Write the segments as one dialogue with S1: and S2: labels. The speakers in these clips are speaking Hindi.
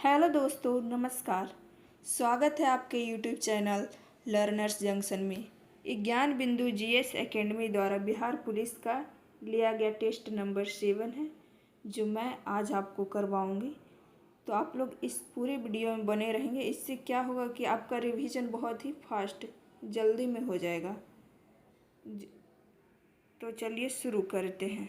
S1: हेलो दोस्तों, नमस्कार। स्वागत है आपके यूट्यूब चैनल लर्नर्स जंक्शन में। ज्ञान बिंदु जीएस एकेडमी द्वारा बिहार पुलिस का लिया गया टेस्ट नंबर 7 है, जो मैं आज आपको करवाऊंगी। तो आप लोग इस पूरे वीडियो में बने रहेंगे। इससे क्या होगा कि आपका रिवीजन बहुत ही फास्ट जल्दी में हो जाएगा। तो चलिए शुरू करते हैं।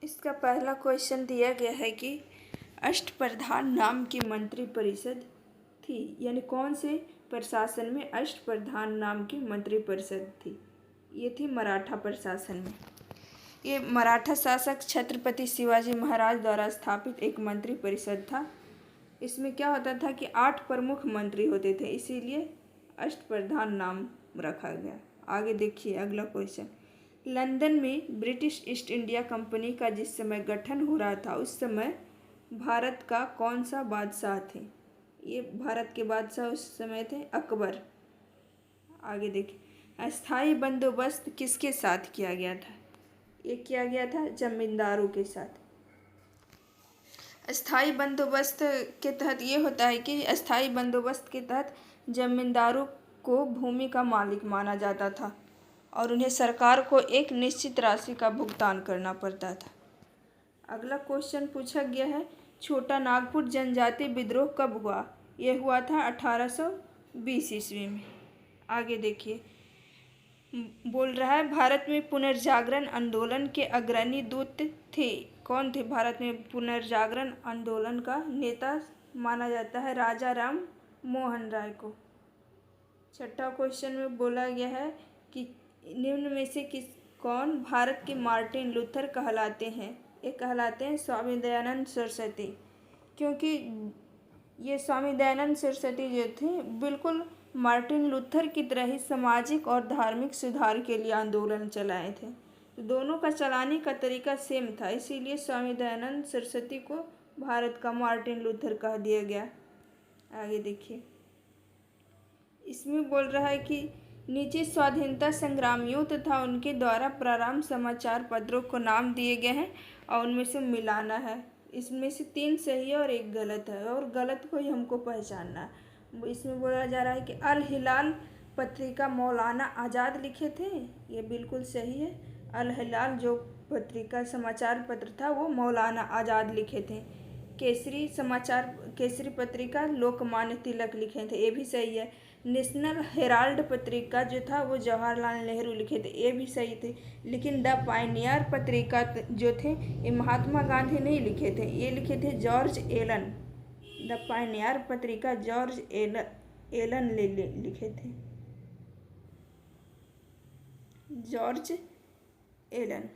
S1: इसका पहला क्वेश्चन दिया गया है कि अष्टप्रधान नाम की मंत्री परिषद थी, यानी कौन से प्रशासन में अष्टप्रधान नाम की मंत्री परिषद थी। ये थी मराठा प्रशासन में। ये मराठा शासक छत्रपति शिवाजी महाराज द्वारा स्थापित एक मंत्री परिषद था। इसमें क्या होता था कि 8 प्रमुख मंत्री होते थे, इसीलिए अष्टप्रधान नाम रखा गया। आगे देखिए अगला क्वेश्चन। लंदन में ब्रिटिश ईस्ट इंडिया कंपनी का जिस समय गठन हो रहा था, उस समय भारत का कौन सा बादशाह थे। ये भारत के बादशाह उस समय थे अकबर। आगे देखिए, अस्थाई बंदोबस्त किसके साथ किया गया था। ये किया गया था जमींदारों के साथ। अस्थाई बंदोबस्त के तहत ये होता है कि अस्थाई बंदोबस्त के तहत जमींदारों को भूमि का मालिक माना जाता था और उन्हें सरकार को एक निश्चित राशि का भुगतान करना पड़ता था। अगला क्वेश्चन पूछा गया है, छोटा नागपुर जनजाति विद्रोह कब हुआ। यह हुआ था 1820 ईस्वी में। आगे देखिए, बोल रहा है भारत में पुनर्जागरण आंदोलन के अग्रणी दूत थे। कौन थे। भारत में पुनर्जागरण आंदोलन का नेता माना जाता है राजा राम मोहन राय को। छठा क्वेश्चन में बोला गया है कि निम्न में से कौन भारत के मार्टिन लूथर कहलाते हैं। ये कहलाते हैं स्वामी दयानंद सरस्वती, क्योंकि ये स्वामी दयानंद सरस्वती जो थे बिल्कुल मार्टिन लूथर की तरह ही सामाजिक और धार्मिक सुधार के लिए आंदोलन चलाए थे। तो दोनों का चलाने का तरीका सेम था, इसीलिए स्वामी दयानंद सरस्वती को भारत का मार्टिन लूथर कह दिया गया। आगे देखिए, इसमें बोल रहा है कि नीचे स्वाधीनता संग्रामियों तथा उनके द्वारा प्रारंभ समाचार पत्रों को नाम दिए गए हैं और उनमें से मिलाना है। इसमें से 3 सही है और 1 गलत है, और गलत को ही हमको पहचानना है। इसमें बोला जा रहा है कि अल हिलाल पत्रिका मौलाना आज़ाद लिखे थे। ये बिल्कुल सही है। अल हिलाल जो पत्रिका समाचार पत्र था वो मौलाना आज़ाद लिखे थे। केसरी पत्रिका लोकमान्य तिलक लिखे थे, ये भी सही है। नेशनल हेराल्ड पत्रिका जो था वो जवाहरलाल नेहरू लिखे थे, ये भी सही थे। लेकिन द पायनियर पत्रिका जो थे ये महात्मा गांधी नहीं लिखे थे, ये लिखे थे जॉर्ज एलन। द पायनियर पत्रिका जॉर्ज एलन लिखे थे, जॉर्ज एलन।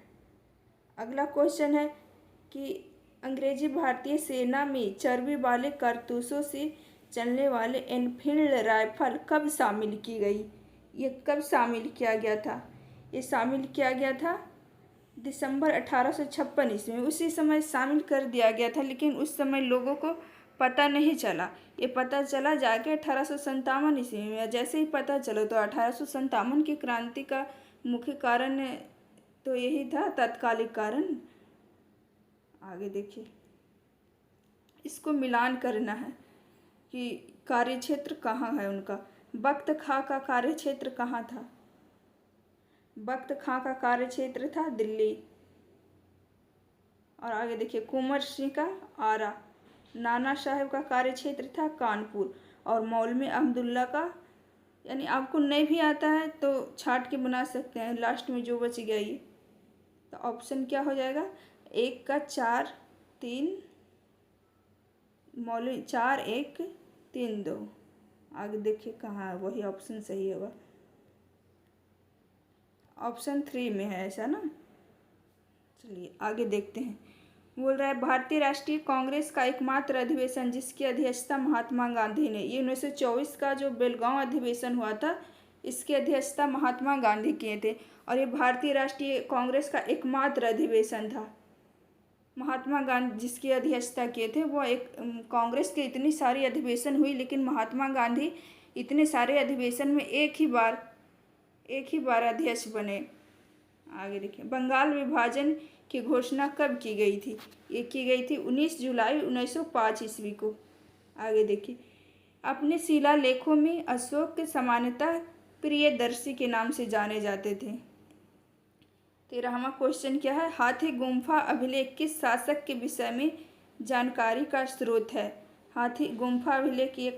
S1: अगला क्वेश्चन है कि अंग्रेजी भारतीय सेना में चर्बी वाले कारतूसों से चलने वाले एनफील्ड राइफल कब शामिल की गई। ये कब शामिल किया गया था। ये शामिल किया गया था दिसंबर 1856 ईस्वी में। उसी समय शामिल कर दिया गया था, लेकिन उस समय लोगों को पता नहीं चला। ये पता चला जाके 1857 ईस्वी में। जैसे ही पता चला तो 1857 की क्रांति का मुख्य कारण तो यही था, तात्कालिक कारण। आगे देखिए, इसको मिलान करना है कि कार्यक्षेत्र कहाँ है उनका। बख्त खां का कार्यक्षेत्र कहाँ था। बख्त खां का कार्यक्षेत्र था दिल्ली। और आगे देखिए, कुंवर सिंह का आरा। नाना साहेब का कार्यक्षेत्र था कानपुर। और मौलवी अब्दुल्ला का, यानी आपको नहीं भी आता है तो छाट के बना सकते हैं, लास्ट में जो बच गया ये। तो ऑप्शन क्या हो जाएगा, 1 का 4 3 मौलवी 4 1 3 2। आगे देखिए कहाँ है, वही ऑप्शन सही होगा। ऑप्शन 3 में है ऐसा ना। चलिए आगे देखते हैं। बोल रहा है भारतीय राष्ट्रीय कांग्रेस का एकमात्र अधिवेशन जिसकी अध्यक्षता महात्मा गांधी ने। ये 1924 का जो बेलगांव अधिवेशन हुआ था, इसकी अध्यक्षता महात्मा गांधी किए थे। और ये भारतीय राष्ट्रीय कांग्रेस का एकमात्र अधिवेशन था। महात्मा गांधी जिसकी अध्यक्षता किए थे वो एक कांग्रेस की इतनी सारी अधिवेशन हुई, लेकिन महात्मा गांधी इतने सारे अधिवेशन में एक ही बार अध्यक्ष बने। आगे देखिए, बंगाल विभाजन की घोषणा कब की गई थी? ये की गई थी 19 जुलाई 1905 ईस्वी को। आगे देखिए, अपने शिलालेखों में अशोक के सामान्यतः प्रियदर्शी के नाम से जाने जाते थे। 13वां क्वेश्चन क्या है? हाथी गुम्फा अभिलेख किस शासक के विषय में जानकारी का स्रोत है? हाथी गुम्फा अभिलेख ये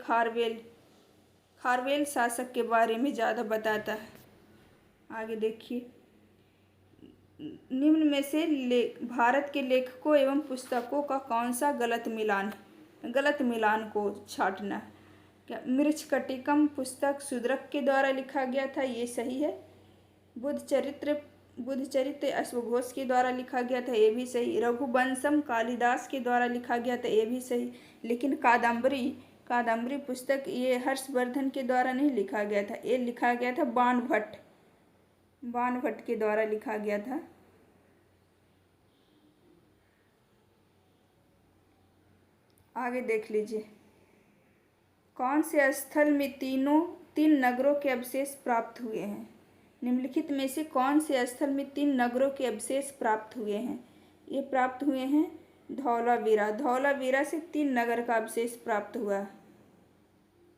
S1: खारवेल शासक के बारे में ज़्यादा बताता है। आगे देखिए, निम्न में से भारत के लेखकों एवं पुस्तकों का कौन सा गलत मिलान को छांटना है? क्या मृच्छकटिकम पुस्तक शूद्रक के द्वारा लिखा गया था? ये सही है। बुद्धचरित्र अश्वघोष के द्वारा लिखा गया था? ये भी सही। रघुवंशम कालिदास के द्वारा लिखा गया था? ये भी सही। लेकिन कादम्बरी पुस्तक ये हर्षवर्धन के द्वारा नहीं लिखा गया था, ये लिखा गया था बाणभट्ट के द्वारा लिखा गया था। आगे देख लीजिए, कौन से स्थल में तीन नगरों के अवशेष प्राप्त हुए हैं? निम्नलिखित में से कौन से स्थल में 3 नगरों के अवशेष प्राप्त हुए हैं? ये प्राप्त हुए हैं धौलावीरा से 3 नगर का अवशेष प्राप्त हुआ।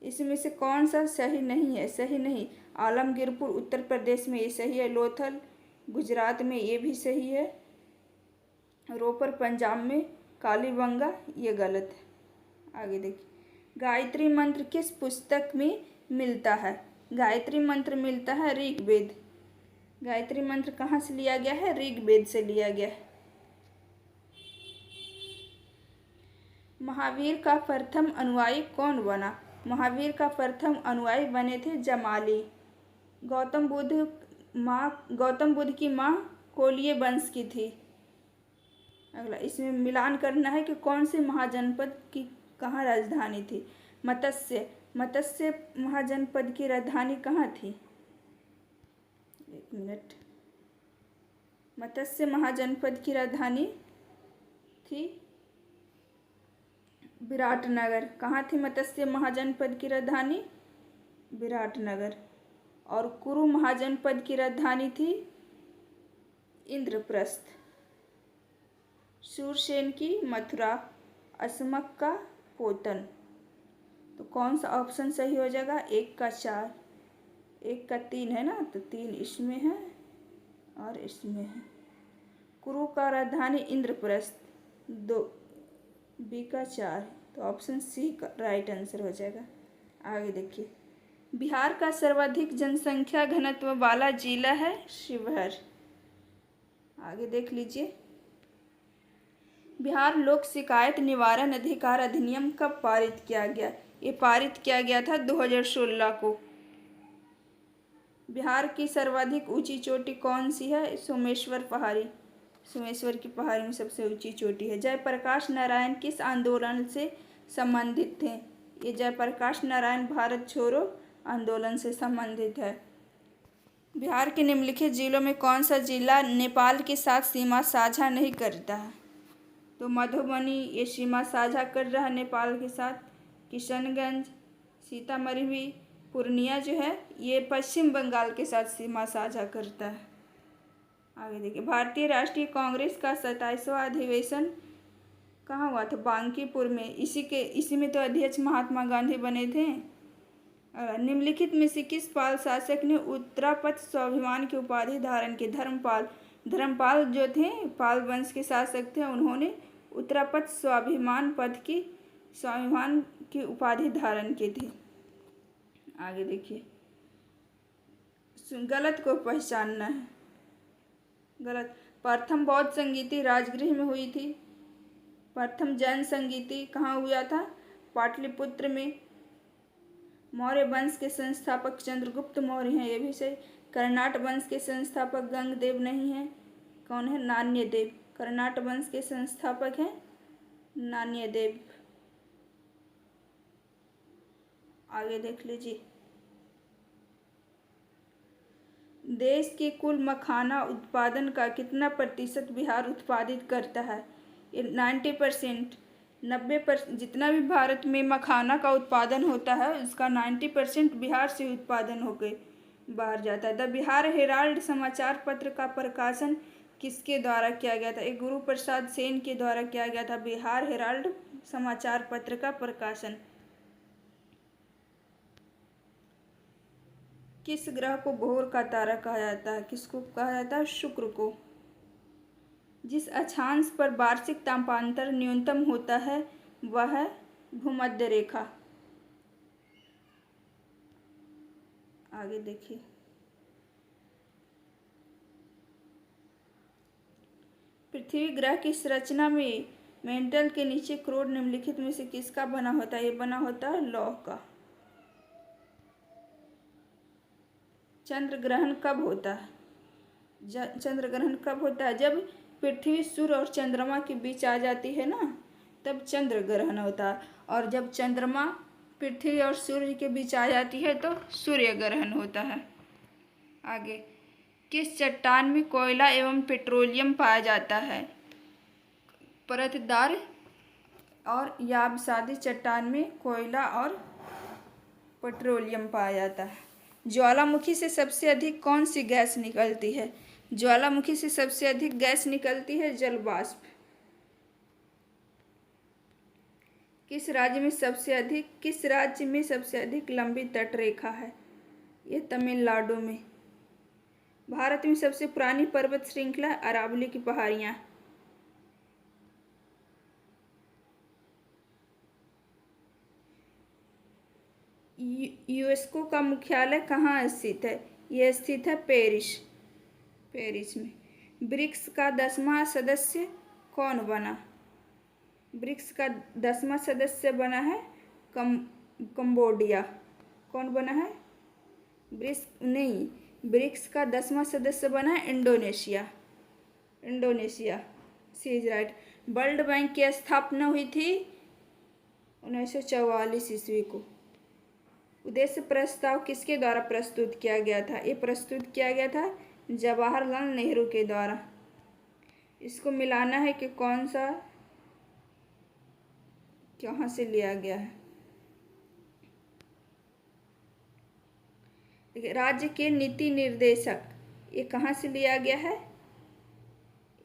S1: इसमें से कौन सा सही नहीं है? सही नहीं। आलमगीरपुर उत्तर प्रदेश में ये सही है। लोथल गुजरात में ये भी सही है। रोपर पंजाब में। कालीबंगा ये गलत है। आगे देखिए, गायत्री मंत्र किस पुस्तक में मिलता है? गायत्री मंत्र मिलता है ऋग्वेद। गायत्री मंत्र कहाँ से लिया गया है? ऋग्वेद से लिया गया है। महावीर का प्रथम अनुयायी कौन बना? महावीर का प्रथम अनुयायी बने थे जमाली। गौतम बुद्ध की माँ कोलिय वंश की थी। अगला, इसमें मिलान करना है कि कौन से महाजनपद की कहाँ राजधानी थी? मत्स्य महाजनपद की राजधानी कहाँ थी? एक मिनट। मत्स्य महाजनपद की राजधानी थी विराटनगर। कहाँ थी मत्स्य महाजनपद की राजधानी? विराटनगर। और कुरु महाजनपद की राजधानी थी इंद्रप्रस्थ। शूरसेन की मथुरा, असमक का पोतन। तो कौन सा ऑप्शन सही हो जाएगा? 1 का 4, 1 का 3 है ना, तो 3 इसमें है और इसमें है। कुरु का राजधानी इंद्रप्रस्थ, 2 बी का 4, तो ऑप्शन सी का राइट आंसर हो जाएगा। आगे देखिए, बिहार का सर्वाधिक जनसंख्या घनत्व वाला जिला है शिवहर। आगे देख लीजिए, बिहार लोक शिकायत निवारण अधिकार अधिनियम कब पारित किया गया? ये पारित किया गया था 2016 को। बिहार की सर्वाधिक ऊंची चोटी कौन सी है? सोमेश्वर की पहाड़ी में सबसे ऊंची चोटी है। जयप्रकाश नारायण किस आंदोलन से संबंधित थे? ये जयप्रकाश नारायण भारत छोड़ो आंदोलन से संबंधित है। बिहार के निम्नलिखित जिलों में कौन सा जिला नेपाल के साथ सीमा साझा नहीं करता है? तो मधुबनी ये सीमा साझा कर रहा है नेपाल के साथ। किशनगंज, सीतामढ़ी भी, पूर्णिया जो है ये पश्चिम बंगाल के साथ सीमा साझा करता है। आगे देखिए, भारतीय राष्ट्रीय कांग्रेस का 27वां अधिवेशन कहाँ हुआ था? बांकीपुर में। इसी में तो अध्यक्ष महात्मा गांधी बने थे। निम्नलिखित में से किस पाल शासक ने उत्तरापथ स्वाभिमान की उपाधि धारण की? धर्मपाल जो थे पाल वंश के शासक थे, उन्होंने उत्तरापथ स्वाभिमान की उपाधि धारण की थी। आगे देखिए, गलत को पहचानना है। गलत। प्रथम बौद्ध संगीति राजगृह में हुई थी। प्रथम जैन संगीति कहाँ हुआ था? पाटलिपुत्र में। मौर्य वंश के संस्थापक चंद्रगुप्त मौर्य हैं, ये भी सही। कर्नाट वंश के संस्थापक गंगदेव नहीं है। कौन है? नान्यदेव। कर्नाट वंश के संस्थापक हैं नान्यदेव। आगे देख लीजिए, देश के कुल मखाना उत्पादन का कितना प्रतिशत बिहार उत्पादित करता है? 90%। जितना भी भारत में मखाना का उत्पादन होता है उसका 90% बिहार से उत्पादन होकर बाहर जाता है। द बिहार हेराल्ड समाचार पत्र का प्रकाशन किसके द्वारा किया गया था? एक गुरु प्रसाद सेन के द्वारा किया गया था बिहार हेराल्ड समाचार पत्र का प्रकाशन। किस ग्रह को भोर का तारा कहा जाता है? किसको कहा जाता है? शुक्र को। जिस अक्षांश पर वार्षिक तापांतर न्यूनतम होता है वह है भूमध्य रेखा। आगे देखिए, पृथ्वी ग्रह की संरचना में मेंटल के नीचे क्रोड निम्नलिखित में से किसका बना होता है? ये बना होता है लौह का। चंद्र ग्रहण कब होता है? चंद्र ग्रहण कब होता है? जब पृथ्वी सूर्य और चंद्रमा के बीच आ जाती है ना, तब चंद्र ग्रहण होता है। और जब चंद्रमा पृथ्वी और सूर्य के बीच आ जाती है तो सूर्य ग्रहण होता है। आगे, किस चट्टान में कोयला एवं पेट्रोलियम पाया जाता है? परतदार और याबसादी चट्टान में कोयला और पेट्रोलियम पाया जाता है। ज्वालामुखी से सबसे अधिक कौन सी गैस निकलती है? ज्वालामुखी से सबसे अधिक गैस निकलती है जल वाष्प। किस राज्य में सबसे अधिक लंबी तटरेखा है? ये तमिलनाडु में। भारत में सबसे पुरानी पर्वत श्रृंखला अरावली की पहाड़ियाँ। यूनेस्को का मुख्यालय कहाँ स्थित है? यह स्थित है पेरिस में। ब्रिक्स का 10वां सदस्य कौन बना? ब्रिक्स का 10वां सदस्य बना है कंबोडिया। कौन बना है? ब्रिक्स का 10वां सदस्य बना है Indonesia. C is right. World Bank की स्थापना हुई थी 1944 ईस्वी को। उद्देश्य प्रस्ताव किसके द्वारा प्रस्तुत किया गया था? ये प्रस्तुत किया गया था जवाहरलाल नेहरू के द्वारा। इसको मिलाना है कि कौन सा कहाँ से लिया गया है। देखिए, राज्य के नीति निर्देशक ये कहाँ से लिया गया है?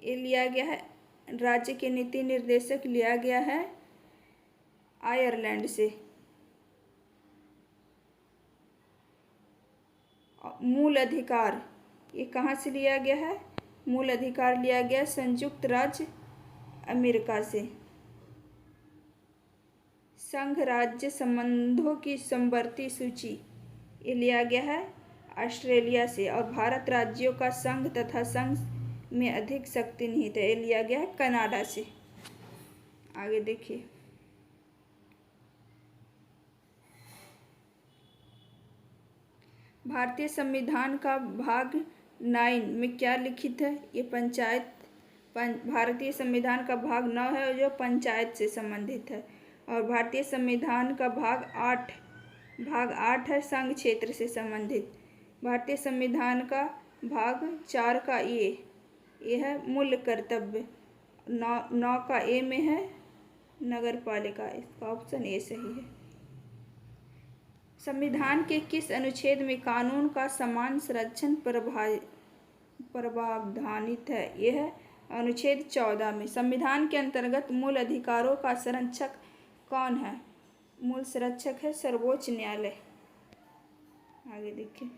S1: ये लिया गया है, राज्य के नीति निर्देशक लिया गया है आयरलैंड से। मूल अधिकार ये कहाँ से लिया गया है? मूल अधिकार लिया गया संयुक्त राज्य अमेरिका से। संघ राज्य संबंधों की समवर्ती सूची ये लिया गया है ऑस्ट्रेलिया से। और भारत राज्यों का संघ तथा संघ में अधिक शक्ति निहित है, ये लिया गया है कनाडा से। आगे देखिए, भारतीय संविधान का भाग 9 में क्या लिखित है? ये भारतीय संविधान का भाग 9 है जो पंचायत से संबंधित है। और भारतीय संविधान का भाग 8 है संघ क्षेत्र से संबंधित। भारतीय संविधान का भाग 4 का ये है मूल कर्तव्य। 9 का ए में है नगर पालिका। इसका ऑप्शन ए सही है। संविधान के किस अनुच्छेद में कानून का समान संरक्षण प्रावधानित है? यह है अनुच्छेद 14 में। संविधान के अंतर्गत मूल अधिकारों का संरक्षक कौन है? मूल संरक्षक है सर्वोच्च न्यायालय। आगे देखिए,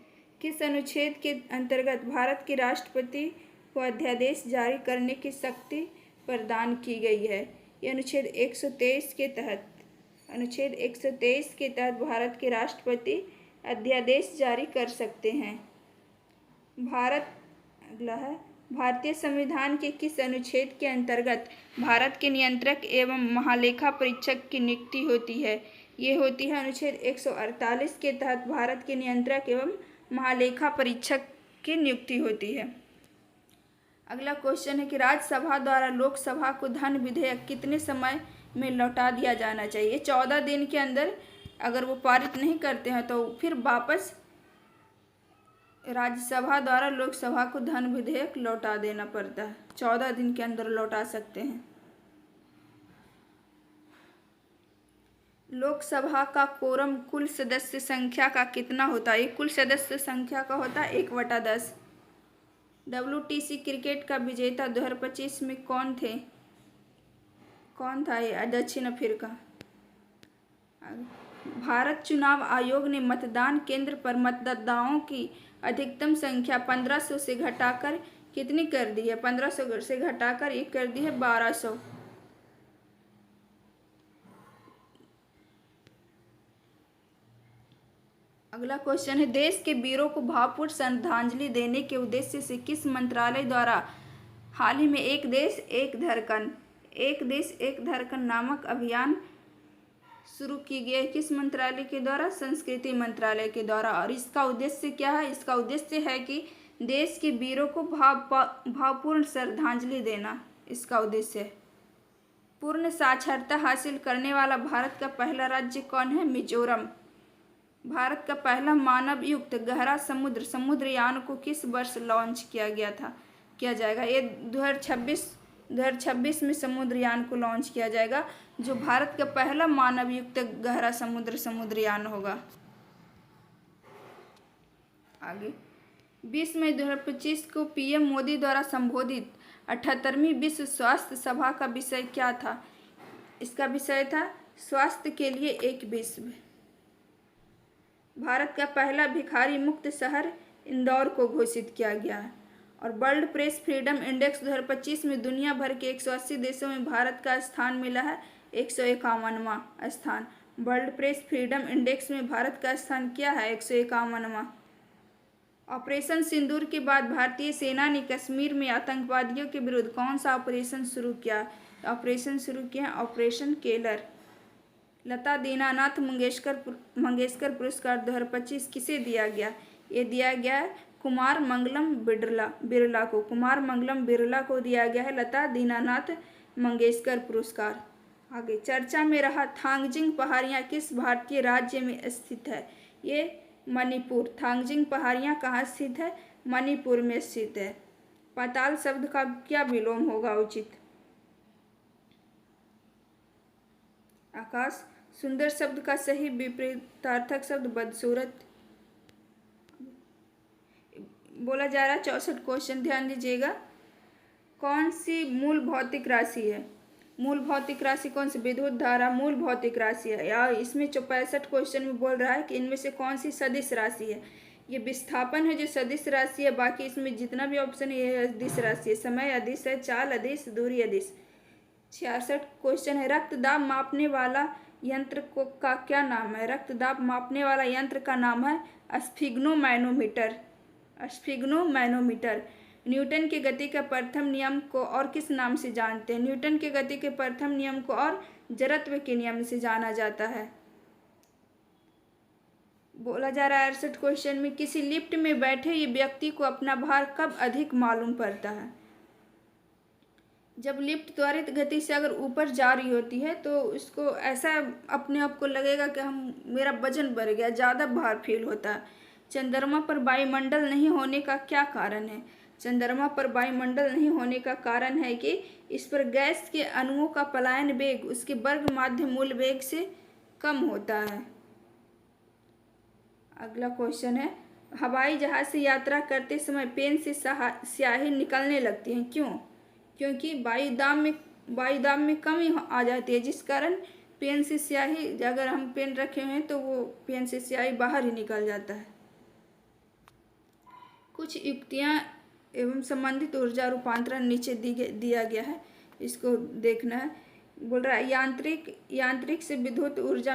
S1: किस अनुच्छेद के अंतर्गत भारत के राष्ट्रपति को अध्यादेश जारी करने की शक्ति प्रदान की गई है? यह अनुच्छेद 123 के तहत भारत के राष्ट्रपति अध्यादेश जारी कर सकते हैं। अगला है, भारतीय संविधान के किस अनुच्छेद के अंतर्गत भारत के नियंत्रक एवं महालेखा परीक्षक की नियुक्ति होती है? ये होती है अनुच्छेद 148 के तहत भारत के नियंत्रक एवं महालेखा परीक्षक की नियुक्ति होती है। अगला क्वेश्चन है कि राज्यसभा द्वारा लोकसभा को धन विधेयक कितने समय में लौटा दिया जाना चाहिए? 14 दिन के अंदर अगर वो पारित नहीं करते हैं तो फिर वापस राज्यसभा द्वारा लोकसभा को धन विधेयक लौटा देना पड़ता है। 14 दिन के अंदर लौटा सकते हैं। लोकसभा का कोरम कुल सदस्य संख्या का कितना होता है? कुल सदस्य संख्या का होता है 1/10। WTC क्रिकेट का विजेता 2025 में कौन था? ये दक्षिण अफ्रीका। भारत चुनाव आयोग ने मतदान केंद्र पर मतदाताओं की अधिकतम संख्या 1500 से घटाकर कितनी कर दी है? 1500 से घटाकर ये कर दी है 1200। अगला क्वेश्चन है, देश के वीरों को भावपूर्ण श्रद्धांजलि देने के उद्देश्य से किस मंत्रालय द्वारा हाल ही में एक देश एक धड़कन नामक अभियान शुरू की गई है? किस मंत्रालय के द्वारा? संस्कृति मंत्रालय के द्वारा। और इसका उद्देश्य क्या है? इसका उद्देश्य है कि देश के वीरों को भावपूर्ण श्रद्धांजलि देना इसका उद्देश्य है। पूर्ण साक्षरता हासिल करने वाला भारत का पहला राज्य कौन है? मिजोरम। भारत का पहला मानव युक्त गहरा समुद्रयान को किस वर्ष लॉन्च किया जाएगा? ये 2026 में समुद्रयान को लॉन्च किया जाएगा, जो भारत का पहला मानव युक्त गहरा समुद्रयान होगा। आगे 20 मई 2025 को PM मोदी द्वारा संबोधित 78वीं विश्व स्वास्थ्य सभा का विषय क्या था? इसका विषय था स्वास्थ्य के लिए एक विश्व। भारत का पहला भिखारी मुक्त शहर इंदौर को घोषित किया गया है। और वर्ल्ड प्रेस फ्रीडम इंडेक्स 2025 में दुनिया भर के 180 देशों में भारत का स्थान मिला है 151वां स्थान। वर्ल्ड प्रेस फ्रीडम इंडेक्स में भारत का स्थान क्या है? 151वां। ऑपरेशन सिंदूर के बाद भारतीय सेना ने कश्मीर में आतंकवादियों के विरुद्ध कौन सा ऑपरेशन शुरू किया? Operation Keller. लता दीनानाथ मंगेशकर पुरस्कार 2025 किसे दिया गया? ये दिया गया है कुमार मंगलम बिरला को दिया गया है लता दीनानाथ मंगेशकर पुरस्कार। आगे चर्चा में रहा थांगजिंग पहाड़ियाँ किस भारतीय राज्य में स्थित है? ये मणिपुर। थांगजिंग पहाड़ियाँ कहाँ स्थित है? मणिपुर में स्थित है। पाताल शब्द का क्या विलोम होगा उचित? आकाश। सुंदर शब्द का सही विपरीतार्थक शब्द बदसूरत। बोला जा रहा है 64 क्वेश्चन, ध्यान दीजिएगा। कौन सी मूल भौतिक राशि है? मूल भौतिक राशि कौन सी? विद्युत धारा मूल भौतिक राशि है। या इसमें 65 क्वेश्चन में बोल रहा है कि इनमें से कौन सी सदिश राशि है? ये विस्थापन है जो सदिश राशि है। बाकी इसमें जितना भी ऑप्शन है ये अदिश राशि है। समय अदिश है, चाल अदिश, दूरी अदिश। 66 क्वेश्चन है, रक्तदाब मापने वाला यंत्र का क्या नाम है? रक्तदाब मापने वाला यंत्र का नाम है स्फिग्नोमैनोमीटर। न्यूटन के गति के प्रथम नियम को और किस नाम से जानते हैं? न्यूटन के गति के प्रथम नियम को और जड़त्व के नियम से जाना जाता है। बोला जा रहा है 68 क्वेश्चन में, किसी लिफ्ट में बैठे ये व्यक्ति को अपना भार कब अधिक मालूम पड़ता है? जब लिफ्ट त्वरित गति से अगर ऊपर जा रही होती है तो उसको ऐसा अपने आप को लगेगा कि मेरा वजन बढ़ गया, ज़्यादा भार फील होता है। चंद्रमा पर वायुमंडल नहीं होने का क्या कारण है? चंद्रमा पर वायुमंडल नहीं होने का कारण है कि इस पर गैस के अणुओं का पलायन वेग उसके वर्ग माध्य मूल वेग से कम होता है। अगला क्वेश्चन है, हवाई जहाज से यात्रा करते समय पेन से स्याही निकलने लगती है, क्यों? क्योंकि वायुदाब में कमी आ जाती है, जिस कारण पेन से स्याही, अगर हम पेन रखे हुए हैं तो वो पेन से स्याही बाहर ही निकल जाता है। कुछ युक्तियाँ एवं संबंधित ऊर्जा रूपांतरण नीचे दिया गया है, इसको देखना है। बोल रहा है यांत्रिक से विद्युत ऊर्जा,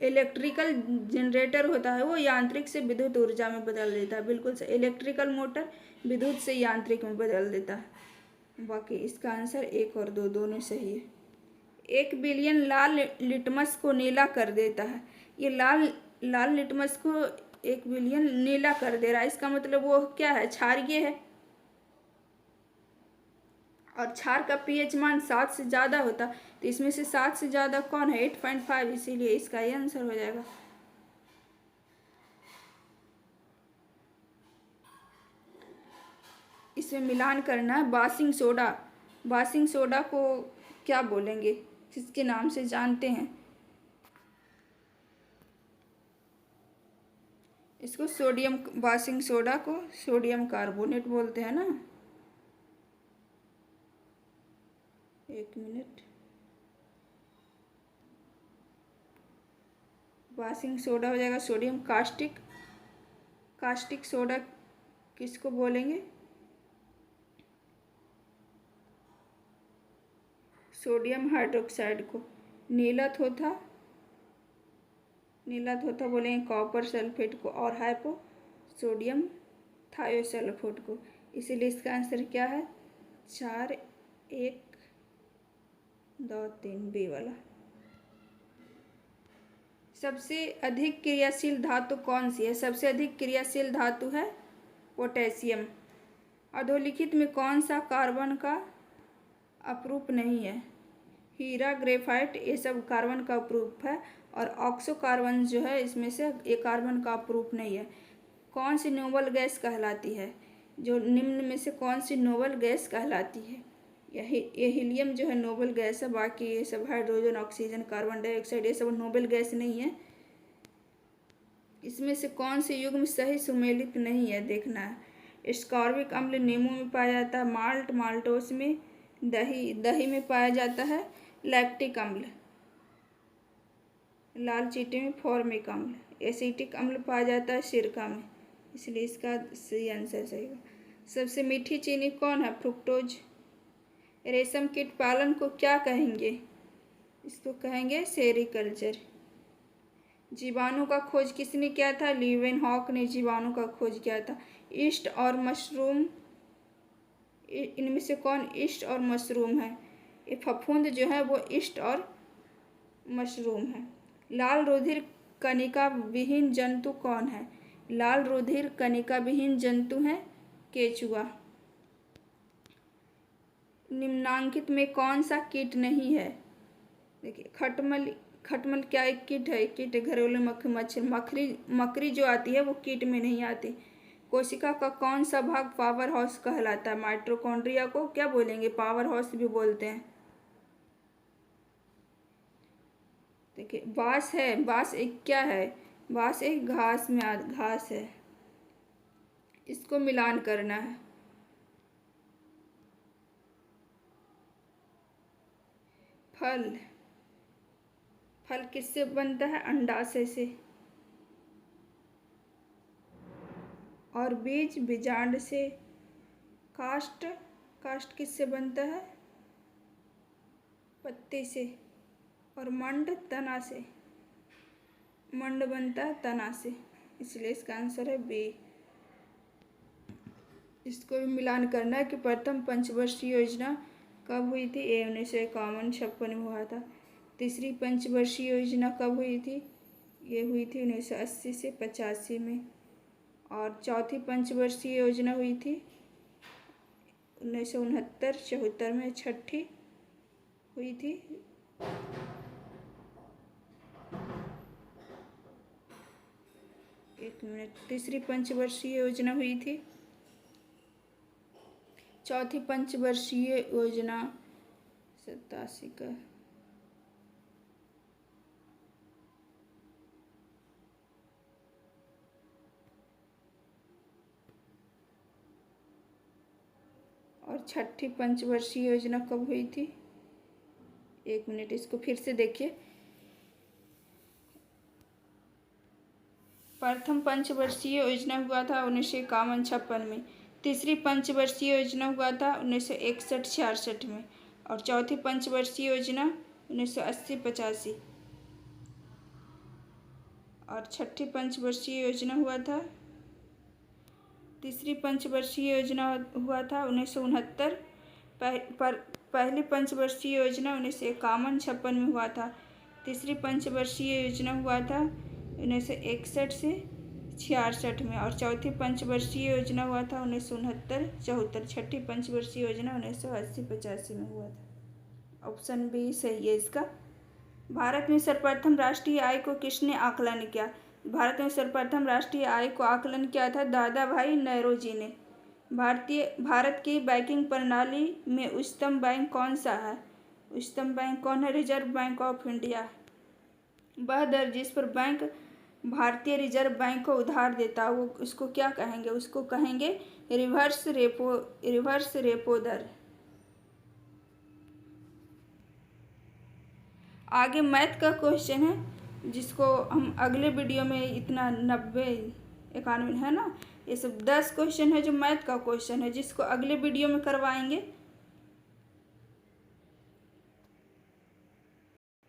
S1: इलेक्ट्रिकल जनरेटर होता है वो यांत्रिक से विद्युत ऊर्जा में बदल देता है। बिल्कुल से इलेक्ट्रिकल मोटर विद्युत से यांत्रिक में बदल देता है। बाकी इसका आंसर 1 और 2 दोनों सही है। 1 बिलियन लाल लिटमस को नीला कर देता है। ये लाल लिटमस को 1 बिलियन नीला कर दे रहा है, इसका मतलब वो क्या है? क्षारीय है। और क्षार का pH मान 7 से ज़्यादा होता, तो इसमें से 7 से ज़्यादा कौन है? 8.5, इसीलिए इसका ये आंसर हो जाएगा। इसमें मिलान करना है। बासिंग सोडा को क्या बोलेंगे? किसके नाम से जानते हैं? इसको सोडियम वाशिंग सोडा को सोडियम कार्बोनेट बोलते हैं ना। एक मिनट। वाशिंग सोडा हो जाएगा सोडियम कास्टिक। कास्टिक सोडा किसको बोलेंगे? सोडियम हाइड्रोक्साइड को। नीला थोथा बोलेंगे कॉपर सल्फेट को, और हाइपो सोडियम थायोसल्फेट को। इसीलिए इसका आंसर क्या है? 4, 1, 2, 3 बी वाला। सबसे अधिक क्रियाशील धातु कौन सी है? सबसे अधिक क्रियाशील धातु है पोटेशियम। अधोलिखित में कौन सा कार्बन का अपरूप नहीं है? हीरा, ग्रेफाइट, ये सब कार्बन का अपरूप है, और ऑक्सो कार्बन जो है इसमें से ये कार्बन का अपरूप नहीं है। कौन सी नोबल गैस कहलाती है? जो निम्न में से कौन सी नोबल गैस कहलाती है? ये हीलियम जो है नोबल गैस है, बाकी ये सब हाइड्रोजन, ऑक्सीजन, कार्बन डाइऑक्साइड ये सब नोबल गैस नहीं है। इसमें से कौन से युग्म सही सुमेलित नहीं है देखना है। एस्कॉर्बिक अम्ल नींबू में पाया जाता है, माल्ट माल्टोस में, दही में पाया जाता है, लैक्टिक अम्ल, लाल चींटी में फॉर्मिक अम्ल, एसिटिक अम्ल पाया जाता है सिरका में। इसलिए इसका सही आंसर सही होगा। सबसे मीठी चीनी कौन है? फ्रुक्टोज। रेशम कीट पालन को क्या कहेंगे? इसको कहेंगे सेरीकल्चर। जीवाणु का खोज किसने किया था? लीवेनहॉक ने जीवाणु का खोज किया था। ईस्ट और मशरूम, इनमें से कौन ईस्ट और मशरूम है? ये फफूंद जो है वो ईस्ट और मशरूम है। लाल रुधिर कणिका विहीन जंतु कौन है? लाल रुधिर कणिका विहीन जंतु है केचुआ। निम्नांकित में कौन सा कीट नहीं है? देखिए खटमल क्या एक कीट है? कीट है। घरेलू मक्खी, मच्छर, मकड़ी जो आती है वो कीट में नहीं आती। कोशिका का कौन सा भाग पावर हाउस कहलाता है? माइटोकॉन्ड्रिया को क्या बोलेंगे? पावर हाउस भी बोलते हैं। देखिए बांस है, बांस एक क्या है? बांस एक घास है। इसको मिलान करना है। फल किससे बनता है? अंडाशय से। और बीज बीजांड से। काष्ठ किससे बनता है? पत्ती से। और मंड तना से। मंड बनता है तना से, इसलिए इसका आंसर है बी। इसको भी मिलान करना है कि प्रथम पंचवर्षीय योजना कब हुई थी? 1951-56 में हुआ था। तीसरी पंचवर्षीय योजना कब हुई थी? ये हुई थी 1980 से 85 में। और चौथी पंचवर्षीय योजना हुई थी 1969-74 में। छठी हुई थी एक मिनट। तीसरी पंचवर्षीय योजना हुई थी। चौथी पंचवर्षीय योजना 87 का। और छठी पंचवर्षीय योजना कब हुई थी? एक मिनट, इसको फिर से देखिए। प्रथम पंचवर्षीय योजना हुआ था 1951-56 में। तीसरी पंचवर्षीय योजना हुआ था 1961-66 में। और चौथी पंचवर्षीय योजना 1980-85। और छठी पंचवर्षीय योजना हुआ था, तीसरी पंचवर्षीय योजना हुआ था 1969। पहली पंचवर्षीय योजना 1951-56 में हुआ था। तीसरी पंचवर्षीय योजना हुआ था 1961 से 66 में। और चौथी पंचवर्षीय योजना हुआ था 1969-74। छठी पंचवर्षीय योजना 1980-85 में हुआ था। ऑप्शन बी सही है इसका। भारत में सर्वप्रथम राष्ट्रीय आय को किसने आकलन किया? भारत में सर्वप्रथम राष्ट्रीय आय को आकलन किया था दादा भाई नौरोजी ने। भारत की बैंकिंग प्रणाली में उच्चतम बैंक कौन सा है? उच्चतम बैंक कौन है? Reserve bank of India. वह दर जिस पर बैंक भारतीय रिजर्व बैंक को उधार देता है वो उसको क्या कहेंगे? उसको कहेंगे रिवर्स रेपो दर। आगे मैथ का क्वेश्चन है जिसको हम अगले वीडियो में इतना 90 91 है ना, ये सब 10 क्वेश्चन है जो मैथ का क्वेश्चन है जिसको अगले वीडियो में करवाएंगे।